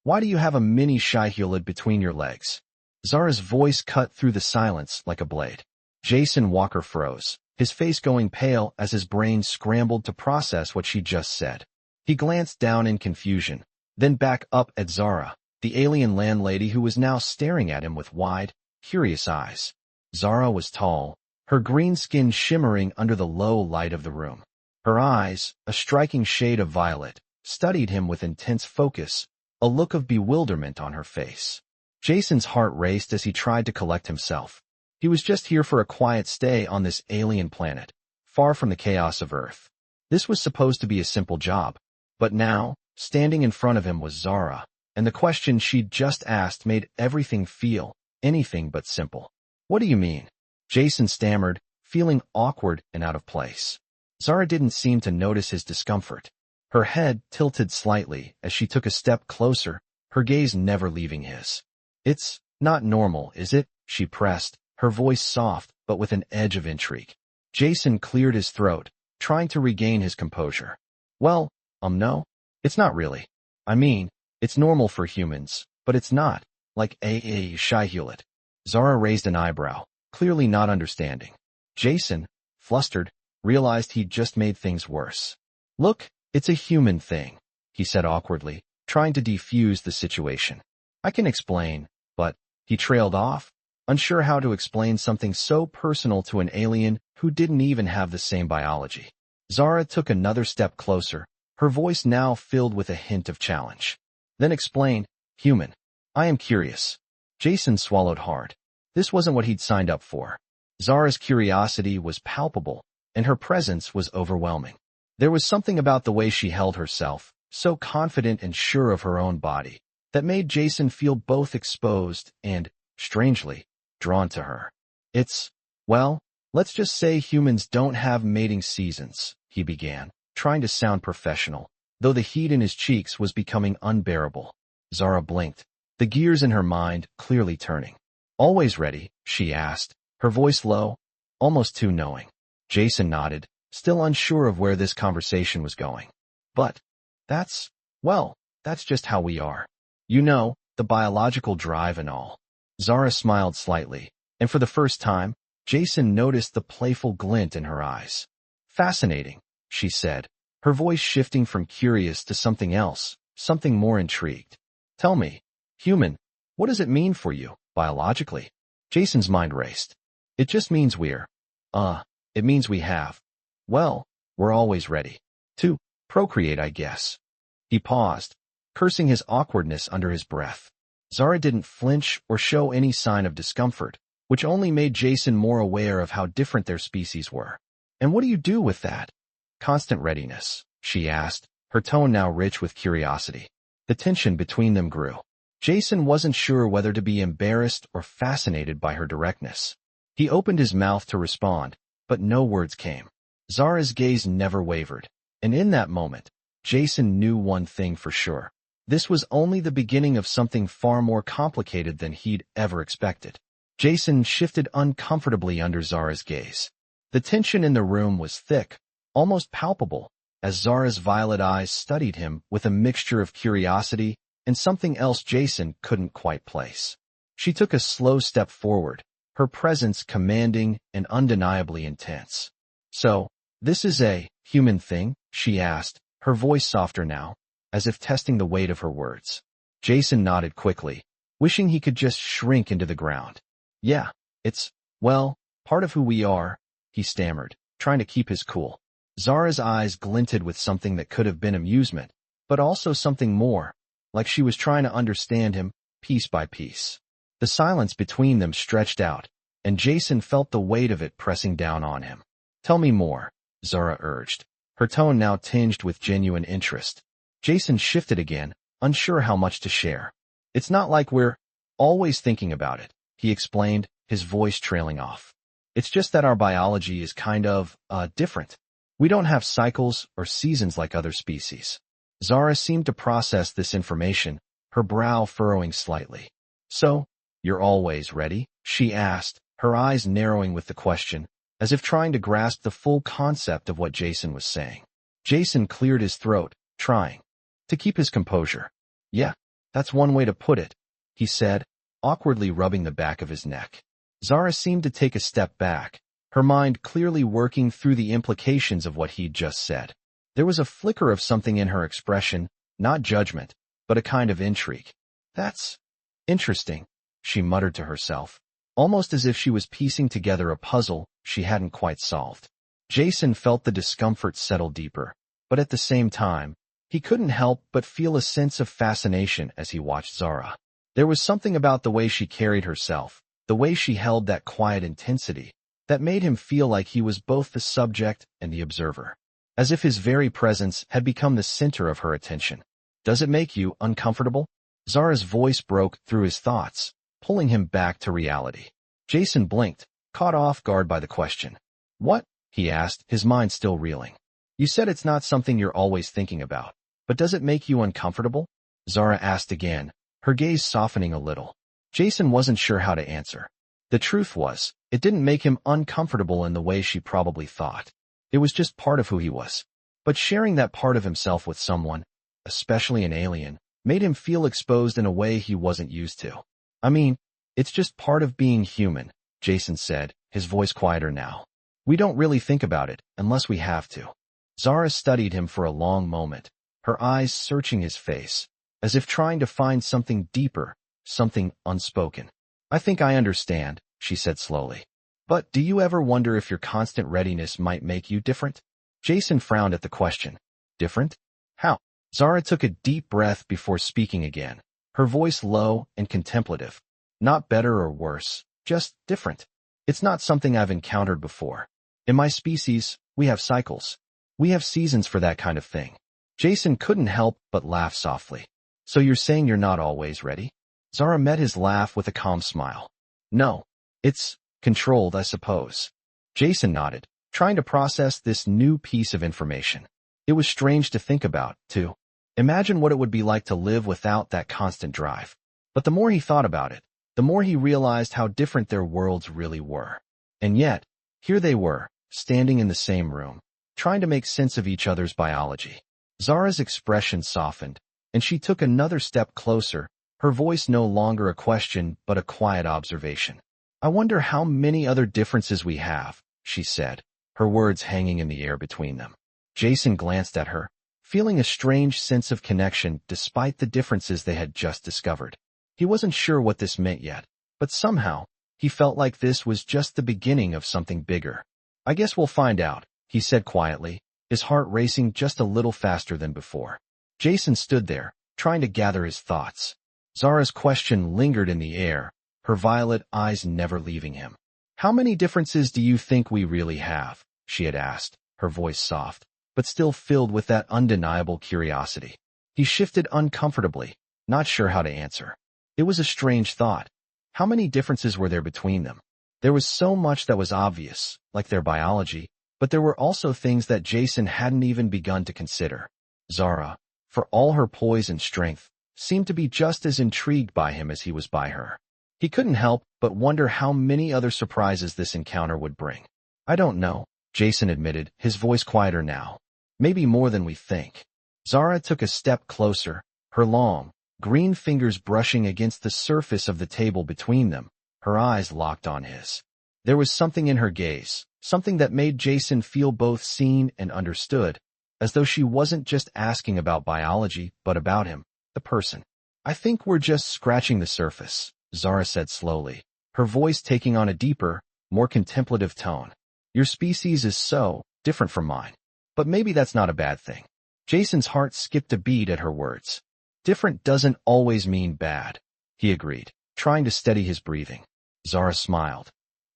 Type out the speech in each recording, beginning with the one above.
Why do you have a mini Shai-Hulud between your legs? Zara's voice cut through the silence like a blade. Jason Walker froze, his face going pale as his brain scrambled to process what she just said. He glanced down in confusion, then back up at Zara, the alien landlady who was now staring at him with wide, curious eyes. Zara was tall, her green skin shimmering under the low light of the room. Her eyes, a striking shade of violet, studied him with intense focus, a look of bewilderment on her face. Jason's heart raced as he tried to collect himself. He was just here for a quiet stay on this alien planet, far from the chaos of Earth. This was supposed to be a simple job. But now, standing in front of him was Zara, and the question she'd just asked made everything feel anything but simple. What do you mean? Jason stammered, feeling awkward and out of place. Zara didn't seem to notice his discomfort. Her head tilted slightly as she took a step closer, her gaze never leaving his. It's not normal, is it? She pressed, her voice soft but with an edge of intrigue. Jason cleared his throat, trying to regain his composure. Well, no, it's not really. I mean, it's normal for humans, but it's not, like a Shai-Hulud. Zara raised an eyebrow, clearly not understanding. Jason, flustered, realized he'd just made things worse. Look, it's a human thing, he said awkwardly, trying to defuse the situation. I can explain, but, he trailed off, unsure how to explain something so personal to an alien who didn't even have the same biology. Zara took another step closer, her voice now filled with a hint of challenge. Then explain, human. I am curious. Jason swallowed hard. This wasn't what he'd signed up for. Zara's curiosity was palpable, and her presence was overwhelming. There was something about the way she held herself, so confident and sure of her own body, that made Jason feel both exposed and, strangely, drawn to her. Well, let's just say humans don't have mating seasons, he began, trying to sound professional, though the heat in his cheeks was becoming unbearable. Zara blinked, the gears in her mind clearly turning. Always ready, she asked, her voice low, almost too knowing. Jason nodded, still unsure of where this conversation was going. But, that's just how we are. You know, the biological drive and all. Zara smiled slightly, and for the first time, Jason noticed the playful glint in her eyes. Fascinating, she said, her voice shifting from curious to something else, something more intrigued. Tell me, human, what does it mean for you, biologically? Jason's mind raced. It just means it means we have. Well, we're always ready. To procreate, I guess. He paused, cursing his awkwardness under his breath. Zara didn't flinch or show any sign of discomfort, which only made Jason more aware of how different their species were. And what do you do with that? Constant readiness, she asked, her tone now rich with curiosity. The tension between them grew. Jason wasn't sure whether to be embarrassed or fascinated by her directness. He opened his mouth to respond, but no words came. Zara's gaze never wavered, and in that moment, Jason knew one thing for sure. This was only the beginning of something far more complicated than he'd ever expected. Jason shifted uncomfortably under Zara's gaze. The tension in the room was thick, almost palpable, as Zara's violet eyes studied him with a mixture of curiosity and something else Jason couldn't quite place. She took a slow step forward, her presence commanding and undeniably intense. So, this is a human thing? She asked, her voice softer now, as if testing the weight of her words. Jason nodded quickly, wishing he could just shrink into the ground. Yeah, it's, part of who we are, he stammered, trying to keep his cool. Zara's eyes glinted with something that could have been amusement, but also something more, like she was trying to understand him, piece by piece. The silence between them stretched out, and Jason felt the weight of it pressing down on him. Tell me more, Zara urged, her tone now tinged with genuine interest. Jason shifted again, unsure how much to share. It's not like we're always thinking about it, he explained, his voice trailing off. It's just that our biology is kind of, different. We don't have cycles or seasons like other species. Zara seemed to process this information, her brow furrowing slightly. So, you're always ready? She asked, her eyes narrowing with the question, as if trying to grasp the full concept of what Jason was saying. Jason cleared his throat, trying to keep his composure. Yeah, That's one way to put it, he said, awkwardly rubbing the back of his neck. Zara seemed to take a step back, her mind clearly working through the implications of what he'd just said. There was a flicker of something in her expression, not judgment, but a kind of intrigue. That's interesting, she muttered to herself, almost as if she was piecing together a puzzle she hadn't quite solved. Jason felt the discomfort settle deeper, but at the same time, he couldn't help but feel a sense of fascination as he watched Zara. There was something about the way she carried herself, the way she held that quiet intensity, that made him feel like he was both the subject and the observer, as if his very presence had become the center of her attention. Does it make you uncomfortable? Zara's voice broke through his thoughts, pulling him back to reality. Jason blinked, caught off guard by the question. What? He asked, his mind still reeling. You said it's not something you're always thinking about, but does it make you uncomfortable? Zara asked again, her gaze softening a little. Jason wasn't sure how to answer. The truth was, it didn't make him uncomfortable in the way she probably thought. It was just part of who he was. But sharing that part of himself with someone, especially an alien, made him feel exposed in a way he wasn't used to. I mean, it's just part of being human, Jason said, his voice quieter now. We don't really think about it, unless we have to. Zara studied him for a long moment, her eyes searching his face, as if trying to find something deeper, something unspoken. I think I understand, she said slowly. But do you ever wonder if your constant readiness might make you different? Jason frowned at the question. Different? How? Zara took a deep breath before speaking again, her voice low and contemplative. Not better or worse, just different. It's not something I've encountered before. In my species, we have cycles. We have seasons for that kind of thing. Jason couldn't help but laugh softly. So you're saying you're not always ready? Zara met his laugh with a calm smile. No. It's controlled, I suppose. Jason nodded, trying to process this new piece of information. It was strange to think about, too. Imagine what it would be like to live without that constant drive. But the more he thought about it, the more he realized how different their worlds really were. And yet, here they were, standing in the same room, trying to make sense of each other's biology. Zara's expression softened, and she took another step closer, her voice no longer a question but a quiet observation. I wonder how many other differences we have, she said, her words hanging in the air between them. Jason glanced at her, feeling a strange sense of connection despite the differences they had just discovered. He wasn't sure what this meant yet, but somehow, he felt like this was just the beginning of something bigger. I guess we'll find out, he said quietly, his heart racing just a little faster than before. Jason stood there, trying to gather his thoughts. Zara's question lingered in the air, her violet eyes never leaving him. How many differences do you think we really have? She had asked, her voice soft, but still filled with that undeniable curiosity. He shifted uncomfortably, not sure how to answer. It was a strange thought. How many differences were there between them? There was so much that was obvious, like their biology, but there were also things that Jason hadn't even begun to consider. Zara, for all her poise and strength, seemed to be just as intrigued by him as he was by her. He couldn't help but wonder how many other surprises this encounter would bring. I don't know, Jason admitted, his voice quieter now. Maybe more than we think. Zara took a step closer, her long, green fingers brushing against the surface of the table between them, her eyes locked on his. There was something in her gaze, something that made Jason feel both seen and understood, as though she wasn't just asking about biology, but about him, the person. I think we're just scratching the surface, Zara said slowly, her voice taking on a deeper, more contemplative tone. Your species is so different from mine. But maybe that's not a bad thing. Jason's heart skipped a beat at her words. Different doesn't always mean bad, he agreed, trying to steady his breathing. Zara smiled.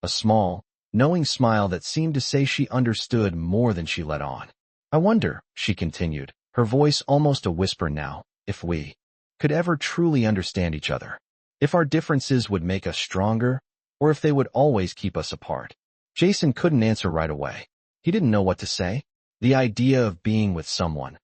A small, knowing smile that seemed to say she understood more than she let on. I wonder, she continued, her voice almost a whisper now, if we could ever truly understand each other. If our differences would make us stronger, or if they would always keep us apart. Jason couldn't answer right away. He didn't know what to say. The idea of being with someone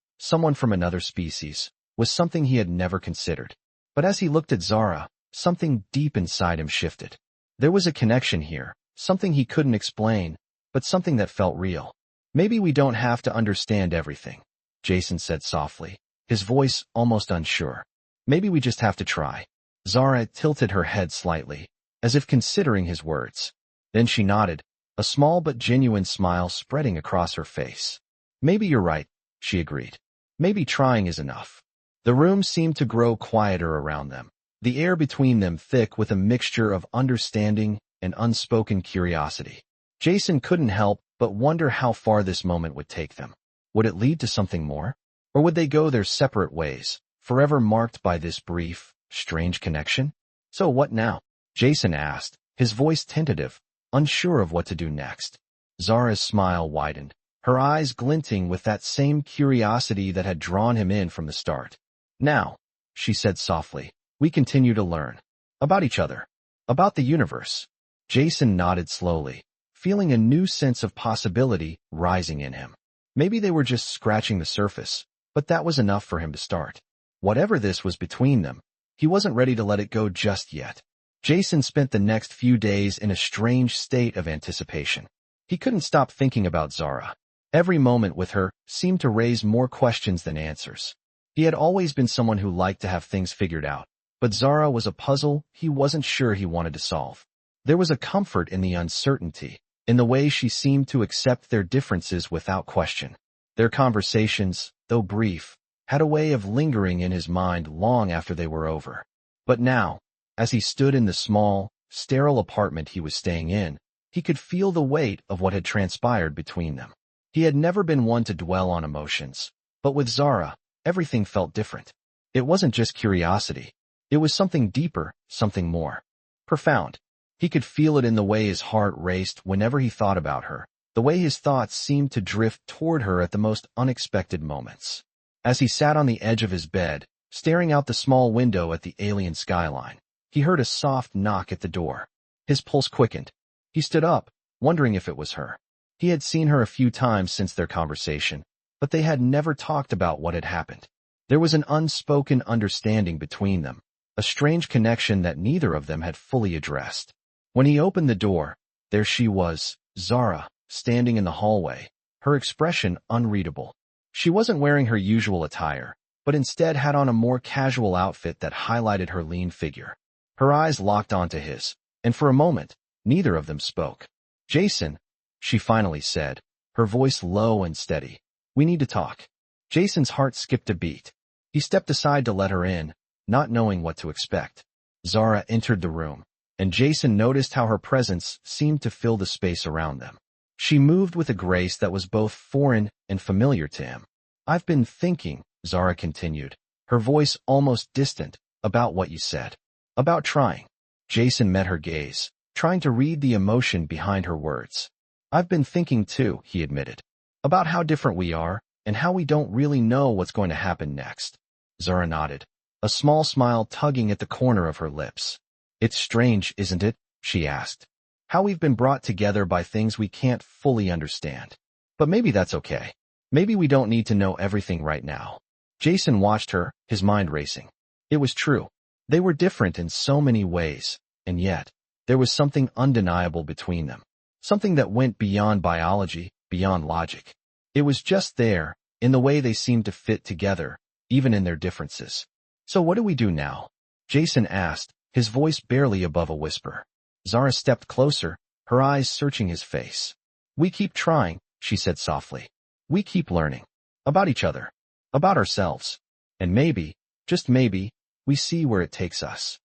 from another species, was something he had never considered. But as he looked at Zara, something deep inside him shifted. There was a connection here, something he couldn't explain, but something that felt real. Maybe we don't have to understand everything, Jason said softly, his voice almost unsure. Maybe we just have to try. Zara tilted her head slightly, as if considering his words. Then she nodded, a small but genuine smile spreading across her face. Maybe you're right, she agreed. Maybe trying is enough. The room seemed to grow quieter around them, the air between them thick with a mixture of understanding and unspoken curiosity. Jason couldn't help but wonder how far this moment would take them. Would it lead to something more? Or would they go their separate ways, forever marked by this brief, strange connection? So what now? Jason asked, his voice tentative, unsure of what to do next. Zara's smile widened, her eyes glinting with that same curiosity that had drawn him in from the start. Now, she said softly, we continue to learn. About each other. About the universe. Jason nodded slowly, feeling a new sense of possibility rising in him. Maybe they were just scratching the surface, but that was enough for him to start. Whatever this was between them, he wasn't ready to let it go just yet. Jason spent the next few days in a strange state of anticipation. He couldn't stop thinking about Zara. Every moment with her seemed to raise more questions than answers. He had always been someone who liked to have things figured out, but Zara was a puzzle he wasn't sure he wanted to solve. There was a comfort in the uncertainty, in the way she seemed to accept their differences without question. Their conversations, though brief, had a way of lingering in his mind long after they were over. But now, as he stood in the small, sterile apartment he was staying in, he could feel the weight of what had transpired between them. He had never been one to dwell on emotions, but with Zara, everything felt different. It wasn't just curiosity. It was something deeper, something more profound. He could feel it in the way his heart raced whenever he thought about her, the way his thoughts seemed to drift toward her at the most unexpected moments. As he sat on the edge of his bed, staring out the small window at the alien skyline, he heard a soft knock at the door. His pulse quickened. He stood up, wondering if it was her. He had seen her a few times since their conversation, but they had never talked about what had happened. There was an unspoken understanding between them, a strange connection that neither of them had fully addressed. When he opened the door, there she was, Zara, standing in the hallway, her expression unreadable. She wasn't wearing her usual attire, but instead had on a more casual outfit that highlighted her lean figure. Her eyes locked onto his, and for a moment, neither of them spoke. Jason, she finally said, her voice low and steady. We need to talk. Jason's heart skipped a beat. He stepped aside to let her in, not knowing what to expect. Zara entered the room, and Jason noticed how her presence seemed to fill the space around them. She moved with a grace that was both foreign and familiar to him. I've been thinking, Zara continued, her voice almost distant, about what you said. About trying. Jason met her gaze, trying to read the emotion behind her words. I've been thinking too, he admitted. About how different we are, and how we don't really know what's going to happen next. Zara nodded, a small smile tugging at the corner of her lips. It's strange, isn't it? She asked. How we've been brought together by things we can't fully understand. But maybe that's okay. Maybe we don't need to know everything right now. Jason watched her, his mind racing. It was true. They were different in so many ways, and yet, there was something undeniable between them. Something that went beyond biology, beyond logic. It was just there, in the way they seemed to fit together, even in their differences. So what do we do now? Jason asked, his voice barely above a whisper. Zara stepped closer, her eyes searching his face. We keep trying, she said softly. We keep learning. About each other. About ourselves. And maybe, just maybe, we see where it takes us.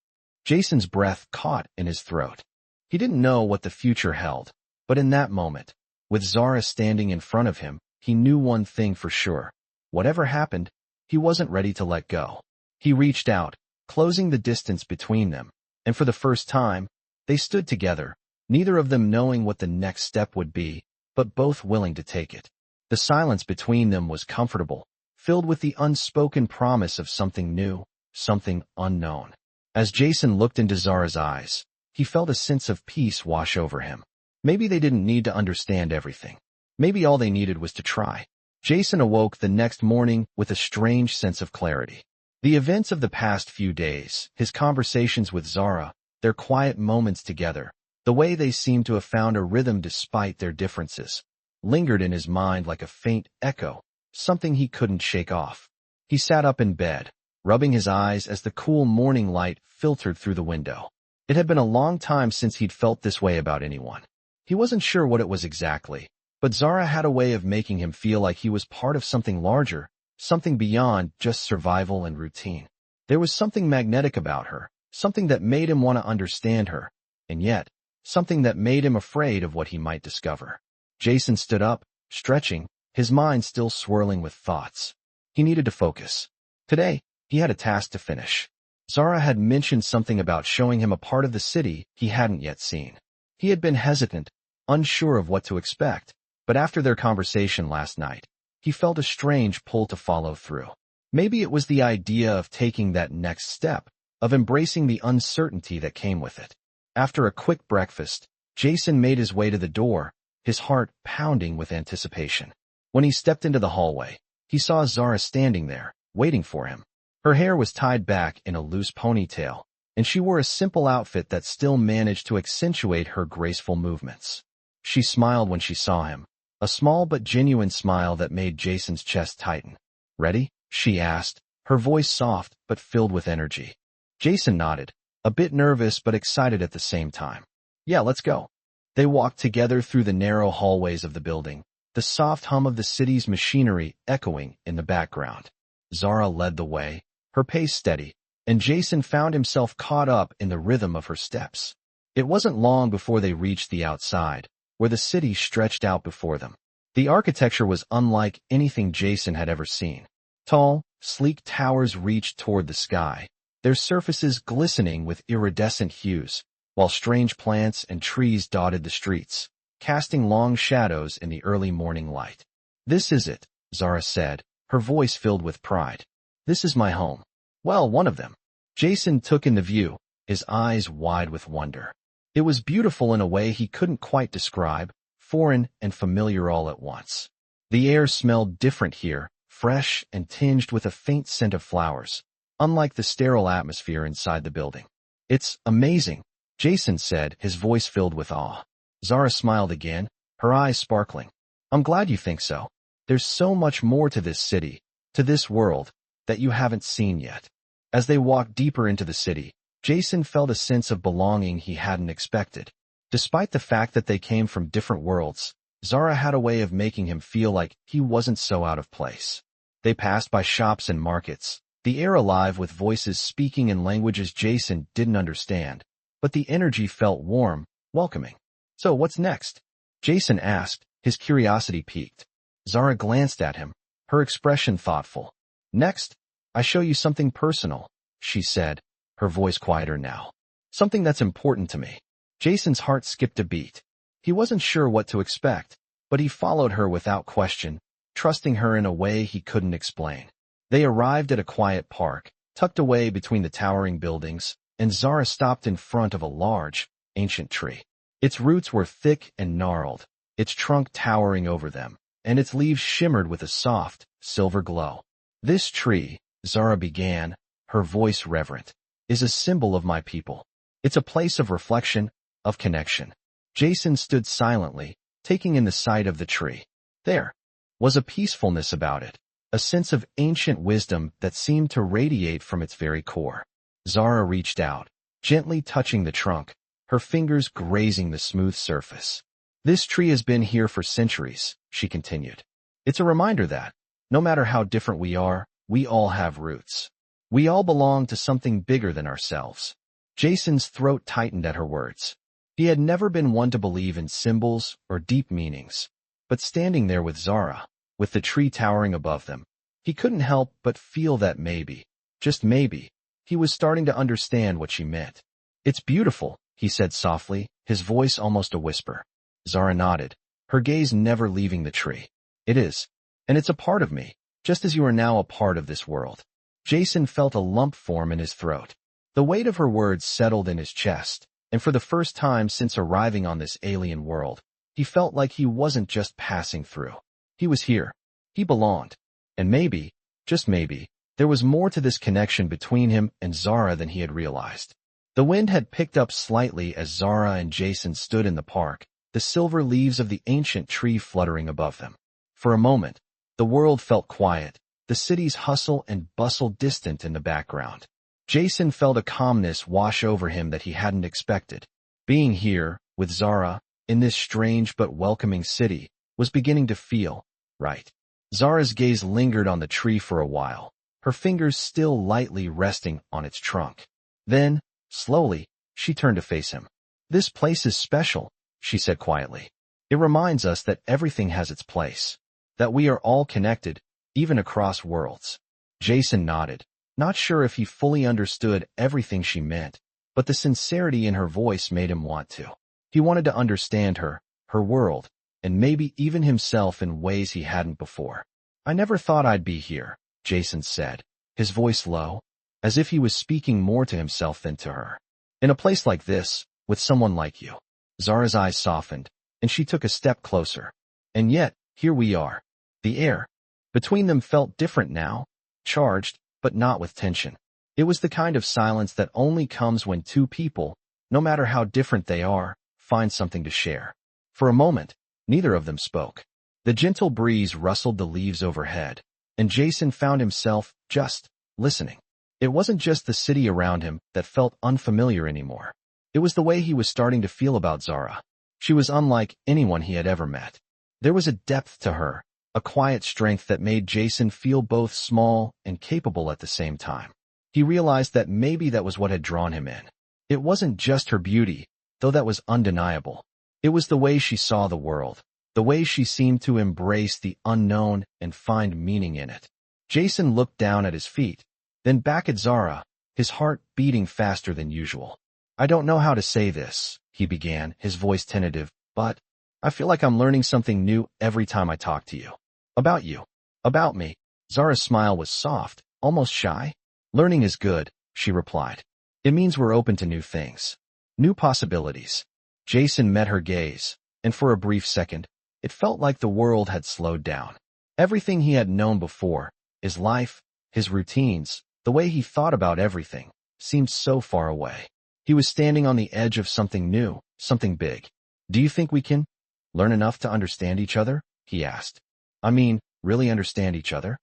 Jason's breath caught in his throat. He didn't know what the future held, but in that moment, with Zara standing in front of him, he knew one thing for sure. Whatever happened, he wasn't ready to let go. He reached out, closing the distance between them, and for the first time, they stood together, neither of them knowing what the next step would be, but both willing to take it. The silence between them was comfortable, filled with the unspoken promise of something new, something unknown. As Jason looked into Zara's eyes, he felt a sense of peace wash over him. Maybe they didn't need to understand everything. Maybe all they needed was to try. Jason awoke the next morning with a strange sense of clarity. The events of the past few days, his conversations with Zara, their quiet moments together, the way they seemed to have found a rhythm despite their differences, lingered in his mind like a faint echo, something he couldn't shake off. He sat up in bed, rubbing his eyes as the cool morning light filtered through the window. It had been a long time since he'd felt this way about anyone. He wasn't sure what it was exactly, but Zara had a way of making him feel like he was part of something larger, something beyond just survival and routine. There was something magnetic about her, something that made him want to understand her, and yet, something that made him afraid of what he might discover. Jason stood up, stretching, his mind still swirling with thoughts. He needed to focus. Today, he had a task to finish. Zara had mentioned something about showing him a part of the city he hadn't yet seen. He had been hesitant, unsure of what to expect, but after their conversation last night, he felt a strange pull to follow through. Maybe it was the idea of taking that next step, of embracing the uncertainty that came with it. After a quick breakfast, Jason made his way to the door, his heart pounding with anticipation. When he stepped into the hallway, he saw Zara standing there, waiting for him. Her hair was tied back in a loose ponytail, and she wore a simple outfit that still managed to accentuate her graceful movements. She smiled when she saw him, a small but genuine smile that made Jason's chest tighten. "Ready?" she asked, her voice soft but filled with energy. Jason nodded, a bit nervous but excited at the same time. "Yeah, let's go." They walked together through the narrow hallways of the building, the soft hum of the city's machinery echoing in the background. Zara led the way, her pace steady, and Jason found himself caught up in the rhythm of her steps. It wasn't long before they reached the outside, where the city stretched out before them. The architecture was unlike anything Jason had ever seen. Tall, sleek towers reached toward the sky, their surfaces glistening with iridescent hues, while strange plants and trees dotted the streets, casting long shadows in the early morning light. "This is it," Zara said, her voice filled with pride. "This is my home." "Well, one of them." Jason took in the view, his eyes wide with wonder. It was beautiful in a way he couldn't quite describe, foreign and familiar all at once. The air smelled different here, fresh and tinged with a faint scent of flowers, unlike the sterile atmosphere inside the building. "It's amazing," Jason said, his voice filled with awe. Zara smiled again, her eyes sparkling. "I'm glad you think so. There's so much more to this city, to this world, that you haven't seen yet." As they walked deeper into the city, Jason felt a sense of belonging he hadn't expected. Despite the fact that they came from different worlds, Zara had a way of making him feel like he wasn't so out of place. They passed by shops and markets, the air alive with voices speaking in languages Jason didn't understand, but the energy felt warm, welcoming. "So what's next?" Jason asked, his curiosity piqued. Zara glanced at him, her expression thoughtful. "Next, I show you something personal," she said, her voice quieter now. "Something that's important to me." Jason's heart skipped a beat. He wasn't sure what to expect, but he followed her without question, trusting her in a way he couldn't explain. They arrived at a quiet park, tucked away between the towering buildings, and Zara stopped in front of a large, ancient tree. Its roots were thick and gnarled, its trunk towering over them, and its leaves shimmered with a soft, silver glow. "This tree," Zara began, her voice reverent, "is a symbol of my people. It's a place of reflection, of connection." Jason stood silently, taking in the sight of the tree. There was a peacefulness about it, a sense of ancient wisdom that seemed to radiate from its very core. Zara reached out, gently touching the trunk, her fingers grazing the smooth surface. "This tree has been here for centuries," she continued. "It's a reminder that, no matter how different we are, we all have roots. We all belong to something bigger than ourselves." Jason's throat tightened at her words. He had never been one to believe in symbols or deep meanings, but standing there with Zara, with the tree towering above them, he couldn't help but feel that maybe, just maybe, he was starting to understand what she meant. "It's beautiful," he said softly, his voice almost a whisper. Zara nodded, her gaze never leaving the tree. "It is. And it's a part of me, just as you are now a part of this world." Jason felt a lump form in his throat. The weight of her words settled in his chest, and for the first time since arriving on this alien world, he felt like he wasn't just passing through. He was here. He belonged. And maybe, just maybe, there was more to this connection between him and Zara than he had realized. The wind had picked up slightly as Zara and Jason stood in the park, the silver leaves of the ancient tree fluttering above them. For a moment, the world felt quiet, the city's hustle and bustle distant in the background. Jason felt a calmness wash over him that he hadn't expected. Being here, with Zara, in this strange but welcoming city, was beginning to feel right. Zara's gaze lingered on the tree for a while, her fingers still lightly resting on its trunk. Then, slowly, she turned to face him. "This place is special," she said quietly. "It reminds us that everything has its place, that we are all connected, even across worlds." Jason nodded, not sure if he fully understood everything she meant, but the sincerity in her voice made him want to. He wanted to understand her, her world, and maybe even himself in ways he hadn't before. "I never thought I'd be here," Jason said, his voice low, as if he was speaking more to himself than to her. "In a place like this, with someone like you." Zara's eyes softened, and she took a step closer. "And yet, here we are." The air between them felt different now, charged, but not with tension. It was the kind of silence that only comes when two people, no matter how different they are, find something to share. For a moment, neither of them spoke. The gentle breeze rustled the leaves overhead, and Jason found himself just listening. It wasn't just the city around him that felt unfamiliar anymore. It was the way he was starting to feel about Zara. She was unlike anyone he had ever met. There was a depth to her, a quiet strength that made Jason feel both small and capable at the same time. He realized that maybe that was what had drawn him in. It wasn't just her beauty, though that was undeniable. It was the way she saw the world, the way she seemed to embrace the unknown and find meaning in it. Jason looked down at his feet, then back at Zara, his heart beating faster than usual. "I don't know how to say this," he began, his voice tentative, "but I feel like I'm learning something new every time I talk to you. About you. About me." Zara's smile was soft, almost shy. "Learning is good," she replied. "It means we're open to new things. New possibilities." Jason met her gaze, and for a brief second, it felt like the world had slowed down. Everything he had known before, his life, his routines, the way he thought about everything, seemed so far away. He was standing on the edge of something new, something big. "Do you think we can learn enough to understand each other?" he asked. "I mean, really understand each other?"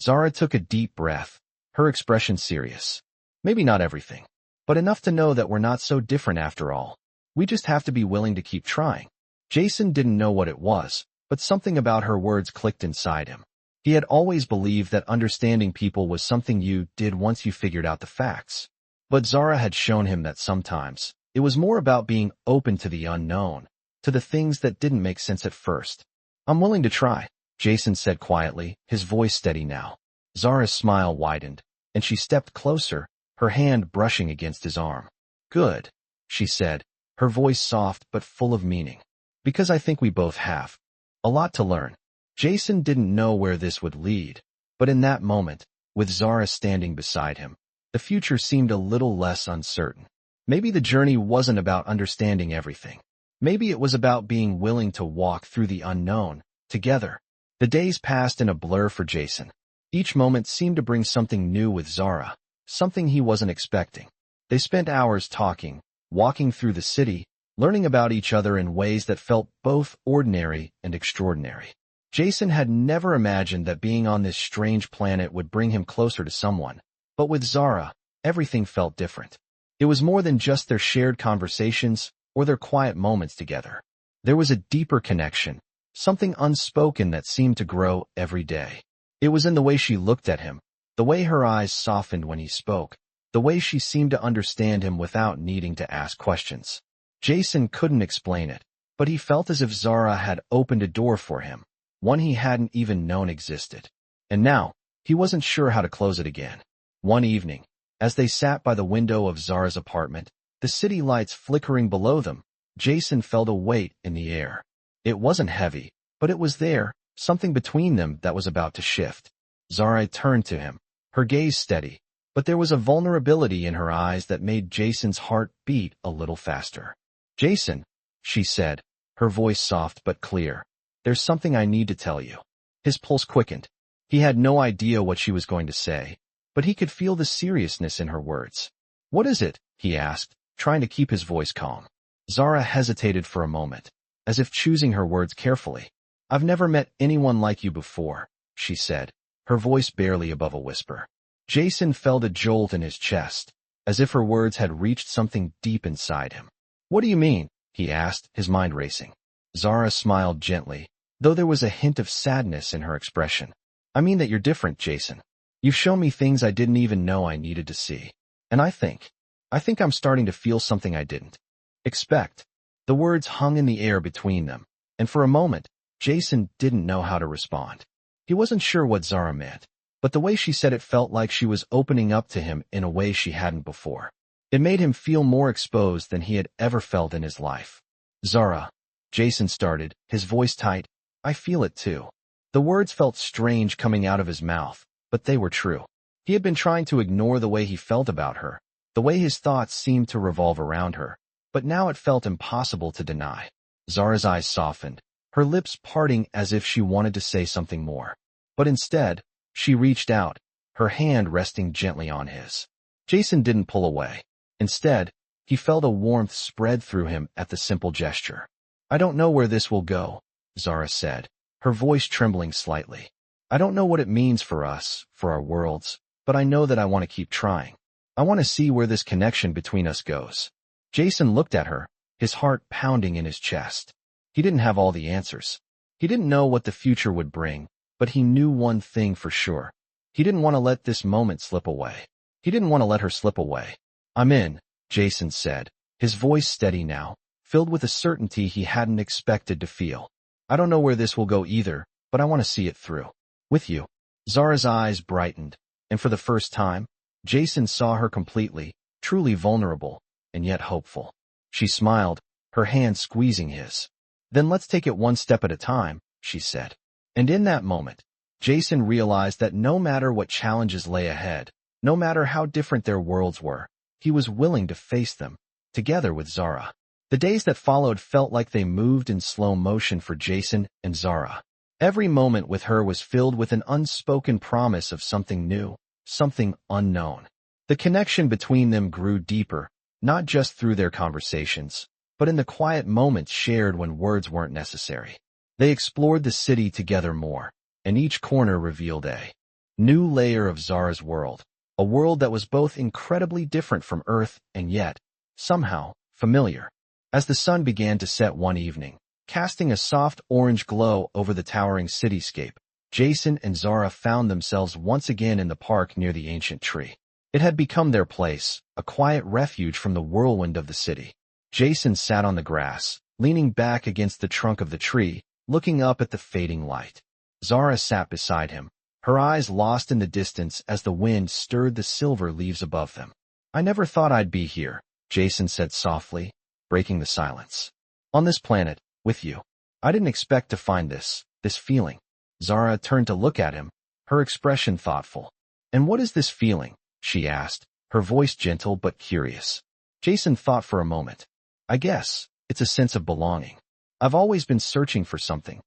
Zara took a deep breath, her expression serious. "Maybe not everything, but enough to know that we're not so different after all. We just have to be willing to keep trying." Jason didn't know what it was, but something about her words clicked inside him. He had always believed that understanding people was something you did once you figured out the facts. But Zara had shown him that sometimes it was more about being open to the unknown, to the things that didn't make sense at first. "I'm willing to try," Jason said quietly, his voice steady now. Zara's smile widened, and she stepped closer, her hand brushing against his arm. "Good," she said, her voice soft but full of meaning. "Because I think we both have a lot to learn." Jason didn't know where this would lead, but in that moment, with Zara standing beside him, the future seemed a little less uncertain. Maybe the journey wasn't about understanding everything. Maybe it was about being willing to walk through the unknown, together. The days passed in a blur for Jason. Each moment seemed to bring something new with Zara, something he wasn't expecting. They spent hours talking, walking through the city, learning about each other in ways that felt both ordinary and extraordinary. Jason had never imagined that being on this strange planet would bring him closer to someone, but with Zara, everything felt different. It was more than just their shared conversations or their quiet moments together. There was a deeper connection, something unspoken that seemed to grow every day. It was in the way she looked at him, the way her eyes softened when he spoke, the way she seemed to understand him without needing to ask questions. Jason couldn't explain it, but he felt as if Zara had opened a door for him, one he hadn't even known existed. And now, he wasn't sure how to close it again. One evening, as they sat by the window of Zara's apartment, the city lights flickering below them, Jason felt a weight in the air. It wasn't heavy, but it was there, something between them that was about to shift. Zara turned to him, her gaze steady, but there was a vulnerability in her eyes that made Jason's heart beat a little faster. "Jason," she said, her voice soft but clear, "there's something I need to tell you." His pulse quickened. He had no idea what she was going to say, but he could feel the seriousness in her words. "What is it?" he asked, trying to keep his voice calm. Zara hesitated for a moment, as if choosing her words carefully. "I've never met anyone like you before," she said, her voice barely above a whisper. Jason felt a jolt in his chest, as if her words had reached something deep inside him. "What do you mean?" he asked, his mind racing. Zara smiled gently, though there was a hint of sadness in her expression. "I mean that you're different, Jason. You've shown me things I didn't even know I needed to see. And I think I'm starting to feel something I didn't expect." The words hung in the air between them, and for a moment, Jason didn't know how to respond. He wasn't sure what Zara meant, but the way she said it felt like she was opening up to him in a way she hadn't before. It made him feel more exposed than he had ever felt in his life. "Zara," Jason started, his voice tight, "I feel it too." The words felt strange coming out of his mouth, but they were true. He had been trying to ignore the way he felt about her, the way his thoughts seemed to revolve around her, but now it felt impossible to deny. Zara's eyes softened, her lips parting as if she wanted to say something more. But instead, she reached out, her hand resting gently on his. Jason didn't pull away. Instead, he felt a warmth spread through him at the simple gesture. "I don't know where this will go," Zara said, her voice trembling slightly. "I don't know what it means for us, for our worlds, but I know that I want to keep trying. I want to see where this connection between us goes." Jason looked at her, his heart pounding in his chest. He didn't have all the answers. He didn't know what the future would bring, but he knew one thing for sure. He didn't want to let this moment slip away. He didn't want to let her slip away. "I'm in," Jason said, his voice steady now, filled with a certainty he hadn't expected to feel. "I don't know where this will go either, but I want to see it through. With you." Zara's eyes brightened, and for the first time, Jason saw her completely, truly vulnerable, and yet hopeful. She smiled, her hand squeezing his. "Then let's take it one step at a time," she said. And in that moment, Jason realized that no matter what challenges lay ahead, no matter how different their worlds were, he was willing to face them, together with Zara. The days that followed felt like they moved in slow motion for Jason and Zara. Every moment with her was filled with an unspoken promise of something new, something unknown. The connection between them grew deeper, not just through their conversations, but in the quiet moments shared when words weren't necessary. They explored the city together more, and each corner revealed a new layer of Zara's world, a world that was both incredibly different from Earth and yet, somehow, familiar. As the sun began to set one evening, casting a soft orange glow over the towering cityscape, Jason and Zara found themselves once again in the park near the ancient tree. It had become their place, a quiet refuge from the whirlwind of the city. Jason sat on the grass, leaning back against the trunk of the tree, looking up at the fading light. Zara sat beside him, her eyes lost in the distance as the wind stirred the silver leaves above them. "I never thought I'd be here," Jason said softly, breaking the silence. "On this planet, with you. I didn't expect to find this feeling." Zara turned to look at him, her expression thoughtful. "And what is this feeling?" she asked, her voice gentle but curious. Jason thought for a moment. "I guess it's a sense of belonging. I've always been searching for something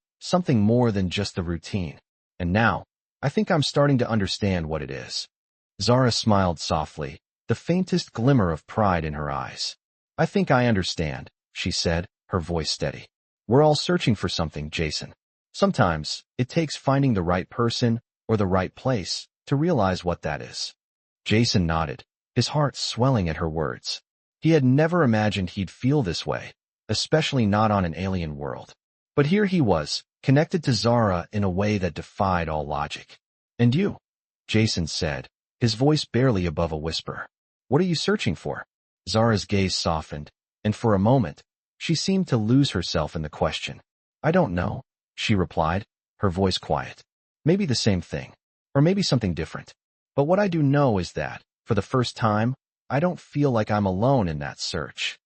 more than just the routine. And now, I think I'm starting to understand what it is." Zara smiled softly, the faintest glimmer of pride in her eyes. "I think I understand," she said, her voice steady. "We're all searching for something, Jason. Sometimes, it takes finding the right person or the right place to realize what that is." Jason nodded, his heart swelling at her words. He had never imagined he'd feel this way, especially not on an alien world. But here he was, connected to Zara in a way that defied all logic. "And you?" Jason said, his voice barely above a whisper. "What are you searching for?" Zara's gaze softened, and for a moment, she seemed to lose herself in the question. "I don't know," she replied, her voice quiet. "Maybe the same thing, or maybe something different. But what I do know is that, for the first time, I don't feel like I'm alone in that search."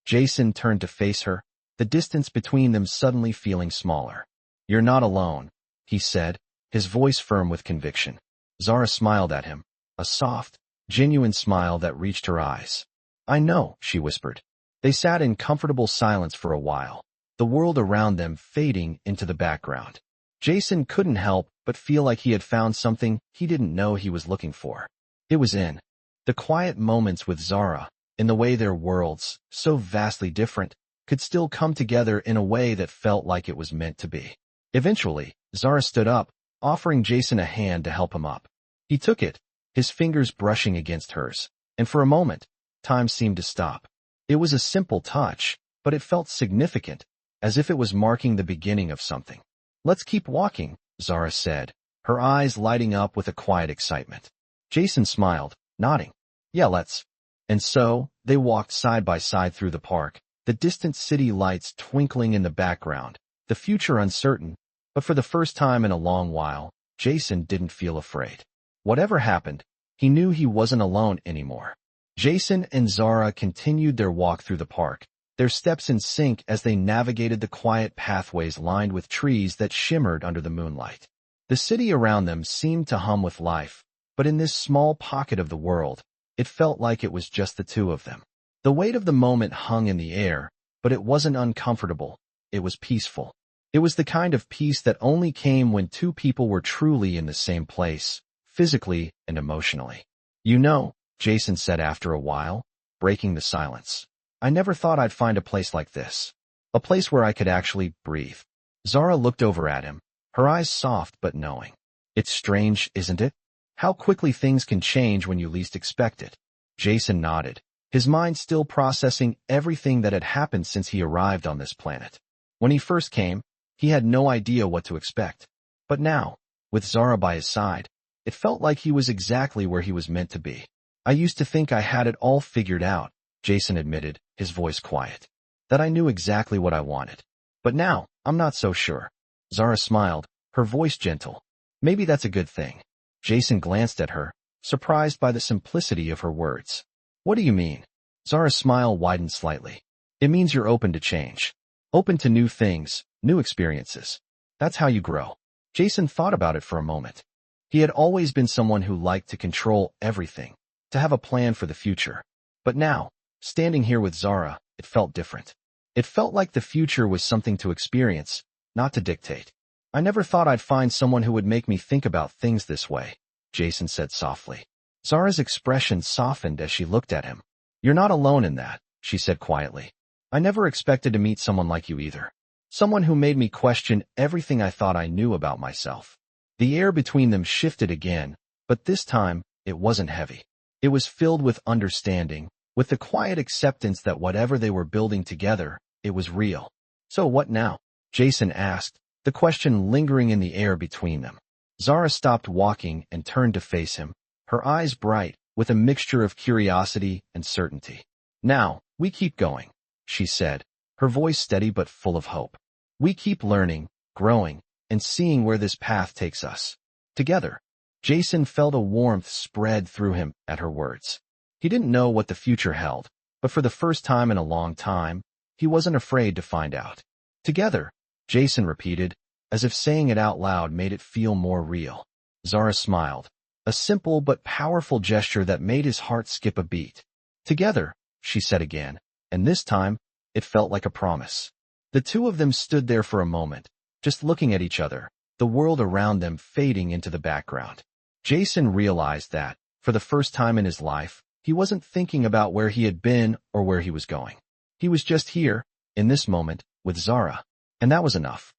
Jason turned to face her, the distance between them suddenly feeling smaller. "You're not alone," he said, his voice firm with conviction. Zara smiled at him, a soft, genuine smile that reached her eyes. "I know," she whispered. They sat in comfortable silence for a while, the world around them fading into the background. Jason couldn't help but feel like he had found something he didn't know he was looking for. It was in the quiet moments with Zara, in the way their worlds, so vastly different, could still come together in a way that felt like it was meant to be. Eventually, Zara stood up, offering Jason a hand to help him up. He took it, his fingers brushing against hers, and for a moment, time seemed to stop. It was a simple touch, but it felt significant, as if it was marking the beginning of something. "Let's keep walking," Zara said, her eyes lighting up with a quiet excitement. Jason smiled, nodding. "Yeah, let's." And so, they walked side by side through the park, the distant city lights twinkling in the background, the future uncertain, but for the first time in a long while, Jason didn't feel afraid. Whatever happened, he knew he wasn't alone anymore. Jason and Zara continued their walk through the park, their steps in sync as they navigated the quiet pathways lined with trees that shimmered under the moonlight. The city around them seemed to hum with life, but in this small pocket of the world, it felt like it was just the two of them. The weight of the moment hung in the air, but it wasn't uncomfortable, it was peaceful. It was the kind of peace that only came when two people were truly in the same place, physically and emotionally. "You know," Jason said after a while, breaking the silence, "I never thought I'd find a place like this. A place where I could actually breathe." Zara looked over at him, her eyes soft but knowing. "It's strange, isn't it? How quickly things can change when you least expect it." Jason nodded, his mind still processing everything that had happened since he arrived on this planet. When he first came, he had no idea what to expect. But now, with Zara by his side, it felt like he was exactly where he was meant to be. "I used to think I had it all figured out," Jason admitted, his voice quiet. "That I knew exactly what I wanted. But now, I'm not so sure." Zara smiled, her voice gentle. "Maybe that's a good thing." Jason glanced at her, surprised by the simplicity of her words. "What do you mean?" Zara's smile widened slightly. "It means you're open to change. Open to new things, new experiences. That's how you grow." Jason thought about it for a moment. He had always been someone who liked to control everything, to have a plan for the future. But now, standing here with Zara, it felt different. It felt like the future was something to experience, not to dictate. "I never thought I'd find someone who would make me think about things this way," Jason said softly. Zara's expression softened as she looked at him. "You're not alone in that," she said quietly. "I never expected to meet someone like you either. Someone who made me question everything I thought I knew about myself." The air between them shifted again, but this time, it wasn't heavy. It was filled with understanding, with the quiet acceptance that whatever they were building together, it was real. "So what now?" Jason asked, the question lingering in the air between them. Zara stopped walking and turned to face him, her eyes bright, with a mixture of curiosity and certainty. "Now, we keep going," she said, her voice steady but full of hope. "We keep learning, growing, and seeing where this path takes us. Together." Jason felt a warmth spread through him at her words. He didn't know what the future held, but for the first time in a long time, he wasn't afraid to find out. "Together," Jason repeated, as if saying it out loud made it feel more real. Zara smiled, a simple but powerful gesture that made his heart skip a beat. "Together," she said again, and this time, it felt like a promise. The two of them stood there for a moment, just looking at each other, the world around them fading into the background. Jason realized that, for the first time in his life, he wasn't thinking about where he had been or where he was going. He was just here, in this moment, with Zara, and that was enough.